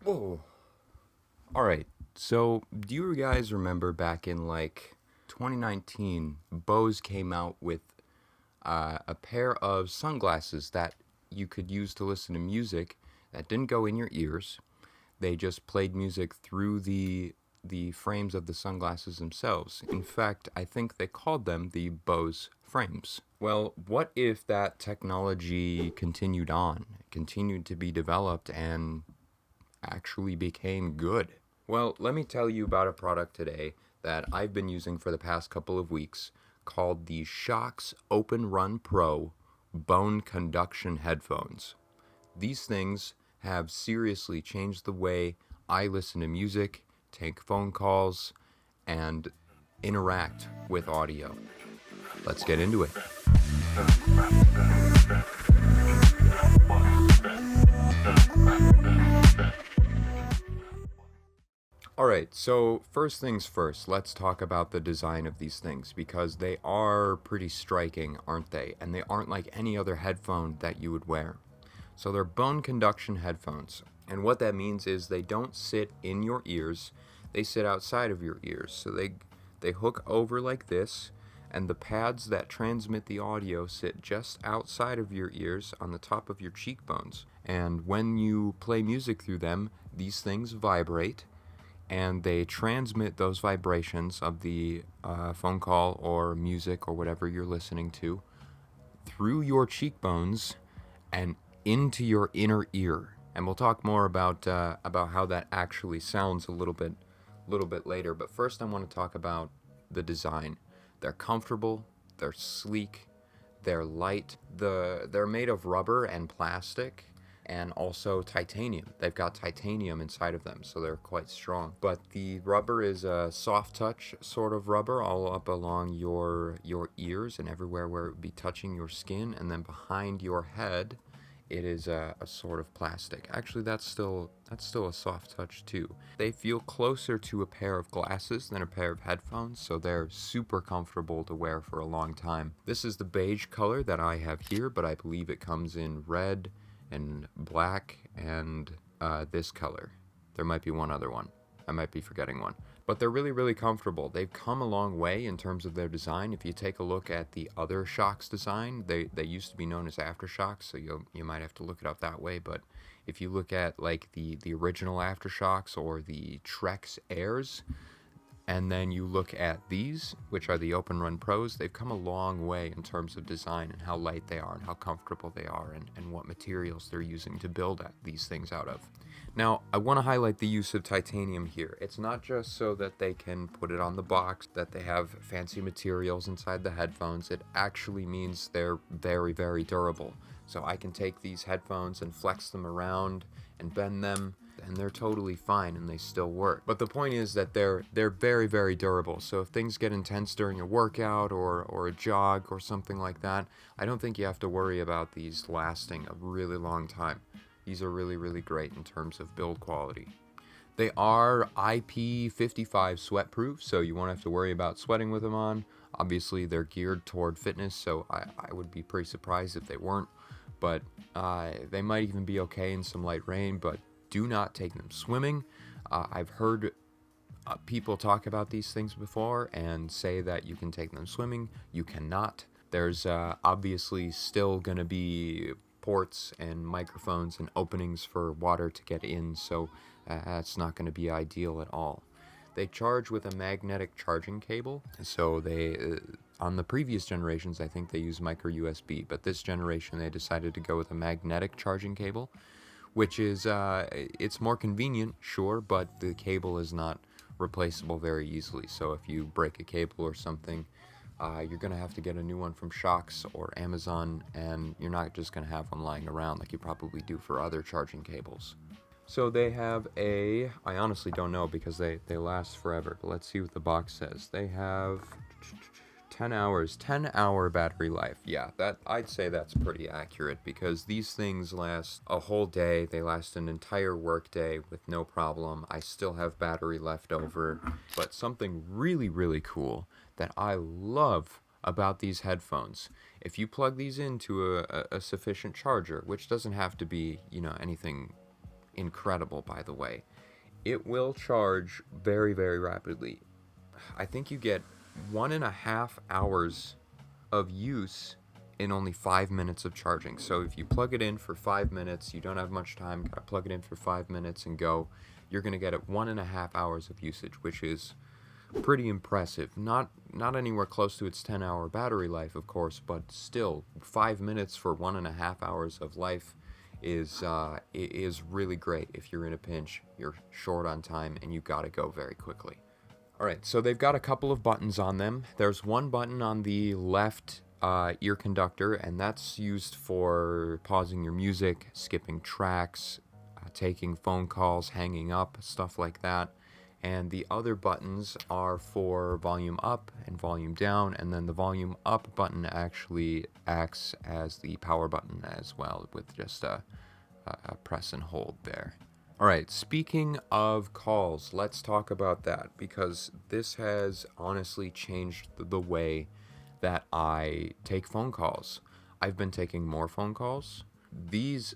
Whoa. Alright, so do you guys remember back in like 2019, Bose came out with a pair of sunglasses that you could use to listen to music that didn't go in your ears. They just played music through the frames of the sunglasses themselves. In fact, I think they called them the Bose frames. Well, what if that technology continued on, continued to be developed, and actually became good? Well, let me tell you about a product today that I've been using for the past couple of weeks called the Shoks OpenRun Pro bone conduction headphones. These things have seriously changed the way I listen to music, take phone calls, and interact with audio. Let's get into it. Alright, so first things first, let's talk about the design of these things because they are pretty striking, aren't they? And they aren't like any other headphone that you would wear. So they're bone conduction headphones. And what that means is they don't sit in your ears, they sit outside of your ears. So they hook over like this, and the pads that transmit the audio sit just outside of your ears on the top of your cheekbones. And when you play music through them, these things vibrate, and they transmit those vibrations of the phone call or music or whatever you're listening to through your cheekbones and into your inner ear. And we'll talk more about how that actually sounds a little bit later. But first, I want to talk about the design. They're comfortable, they're sleek, they're light. They're made of rubber and plastic, and also titanium. They've got titanium inside of them, so they're quite strong. But the rubber is a soft touch sort of rubber all up along your ears and everywhere where it would be touching your skin, and then behind your head it is a sort of plastic. Actually, that's still a soft touch too. They feel closer to a pair of glasses than a pair of headphones, so they're super comfortable to wear for a long time. This is the beige color that I have here, but I believe it comes in red and black and this color. There might be one other one. I might be forgetting one. But they're really, really comfortable. They've come a long way in terms of their design. If you take a look at the other Shoks design, they used to be known as Aftershocks, so you might have to look it up that way. But if you look at like the original Aftershocks or the Trex Airs, and then you look at these, which are the OpenRun Pros, they've come a long way in terms of design and how light they are and how comfortable they are and what materials they're using to build these things out of. Now, I want to highlight the use of titanium here. It's not just so that they can put it on the box, that they have fancy materials inside the headphones. It actually means they're very, very durable. So I can take these headphones and flex them around and bend them, and they're totally fine and they still work. But the point is that they're very, very durable. So if things get intense during a workout or a jog or something like that, I don't think you have to worry about these lasting a really long time. These are really, really great in terms of build quality. They are IP55 sweat proof, so you won't have to worry about sweating with them on. Obviously, they're geared toward fitness, so I would be pretty surprised if they weren't. But they might even be okay in some light rain, but do not take them swimming. I've heard people talk about these things before and say that you can take them swimming. You cannot. There's obviously still going to be ports and microphones and openings for water to get in, so that's not going to be ideal at all. They charge with a magnetic charging cable, so they on the previous generations I think they use micro USB, but this generation they decided to go with a magnetic charging cable, which is it's more convenient, sure, but the cable is not replaceable very easily. So if you break a cable or something, you're going to have to get a new one from Shoks or Amazon, and you're not just going to have one lying around like you probably do for other charging cables. So they have I honestly don't know because they last forever, but let's see what the box says. They have 10-hour battery life. Yeah, that I'd say that's pretty accurate because these things last a whole day. They last an entire work day with no problem. I still have battery left over. But something really, really cool that I love about these headphones, if you plug these into a sufficient charger, which doesn't have to be, anything incredible, by the way. It will charge very, very rapidly. I think you get 1.5 hours of use in only 5 minutes of charging. So if you plug it in for 5 minutes, you don't have much time, gotta plug it in for 5 minutes and go, you're gonna get it 1.5 hours of usage, which is pretty impressive. Not anywhere close to its 10-hour battery life, of course, but still, 5 minutes for 1.5 hours of life is really great. If you're in a pinch, you're short on time, and you gotta go very quickly. Alright, so they've got a couple of buttons on them. There's one button on the left ear conductor, and that's used for pausing your music, skipping tracks, taking phone calls, hanging up, stuff like that. And the other buttons are for volume up and volume down, and then the volume up button actually acts as the power button as well, with just a press and hold there. Alright, speaking of calls, let's talk about that, because this has honestly changed the way that I take phone calls. I've been taking more phone calls. These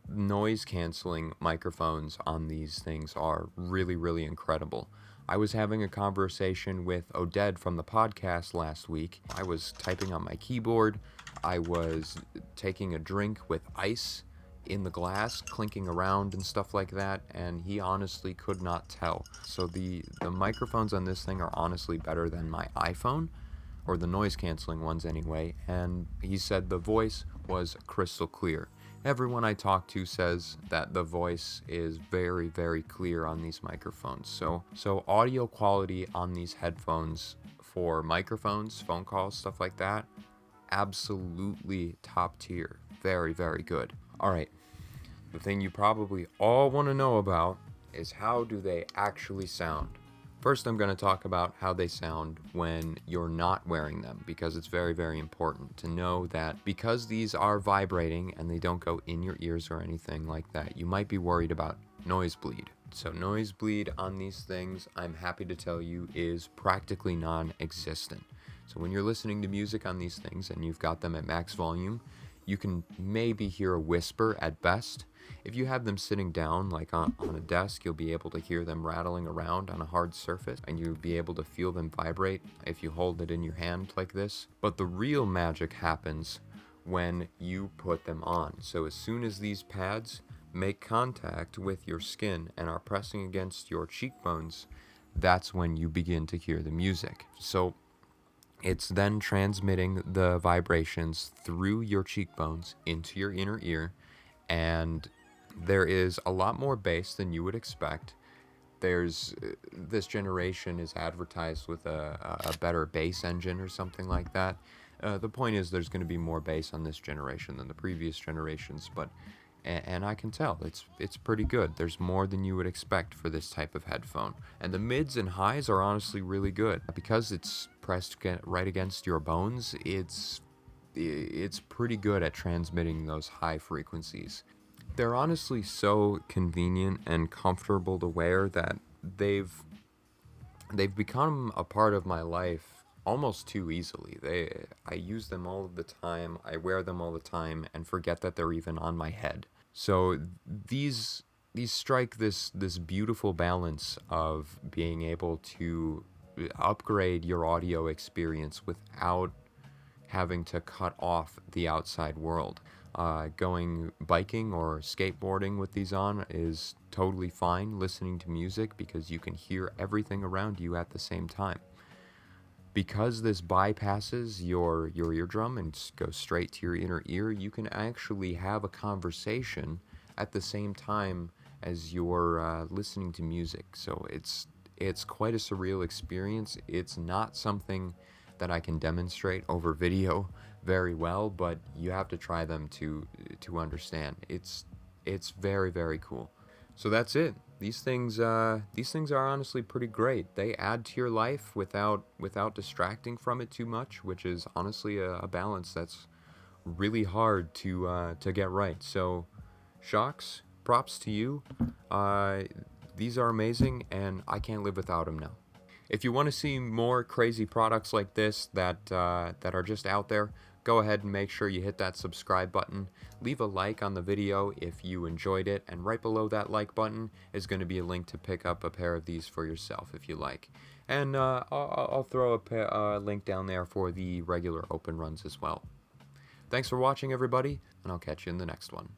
noise canceling microphones on these things are really, really incredible. I was having a conversation with Oded from the podcast last week. I was typing on my keyboard. I was taking a drink with ice in the glass, clinking around and stuff like that, and he honestly could not tell. So the microphones on this thing are honestly better than my iPhone, or the noise canceling ones anyway, and he said the voice was crystal clear. Everyone I talk to says that the voice is very, very clear on these microphones. So audio quality on these headphones for microphones, phone calls, stuff like that, absolutely top tier. Very, very good. Alright, the thing you probably all want to know about is how do they actually sound? First, I'm going to talk about how they sound when you're not wearing them, because it's very, very important to know that because these are vibrating and they don't go in your ears or anything like that, you might be worried about noise bleed. So noise bleed on these things, I'm happy to tell you, is practically non-existent. So when you're listening to music on these things and you've got them at max volume, you can maybe hear a whisper at best. If you have them sitting down, like on a desk, you'll be able to hear them rattling around on a hard surface, and you'll be able to feel them vibrate if you hold it in your hand like this. But the real magic happens when you put them on. So as soon as these pads make contact with your skin and are pressing against your cheekbones, that's when you begin to hear the music. So it's then transmitting the vibrations through your cheekbones into your inner ear, and there is a lot more bass than you would expect. This generation is advertised with a better bass engine or something like that. The point is there's going to be more bass on this generation than the previous generations, and I can tell it's pretty good. There's more than you would expect for this type of headphone. And the mids and highs are honestly really good. Because it's pressed right against your bones, it's pretty good at transmitting those high frequencies. They're honestly so convenient and comfortable to wear that they've become a part of my life almost too easily. I use them all of the time, I wear them all the time, and forget that they're even on my head. So these strike this beautiful balance of being able to upgrade your audio experience without having to cut off the outside world. Going biking or skateboarding with these on is totally fine, listening to music, because you can hear everything around you at the same time. Because this bypasses your eardrum and goes straight to your inner ear, you can actually have a conversation at the same time as you're listening to music. So it's quite a surreal experience. It's not something that I can demonstrate over video very well, but you have to try them to understand. It's very, very cool. So that's it. These things are honestly pretty great. They add to your life without distracting from it too much, which is honestly a balance that's really hard to get right. So Shoks, props to you. These are amazing, and I can't live without them now. If you want to see more crazy products like this that are just out there, go ahead and make sure you hit that subscribe button. Leave a like on the video if you enjoyed it, and right below that like button is going to be a link to pick up a pair of these for yourself if you like. And I'll throw a link down there for the regular open runs as well. Thanks for watching, everybody, and I'll catch you in the next one.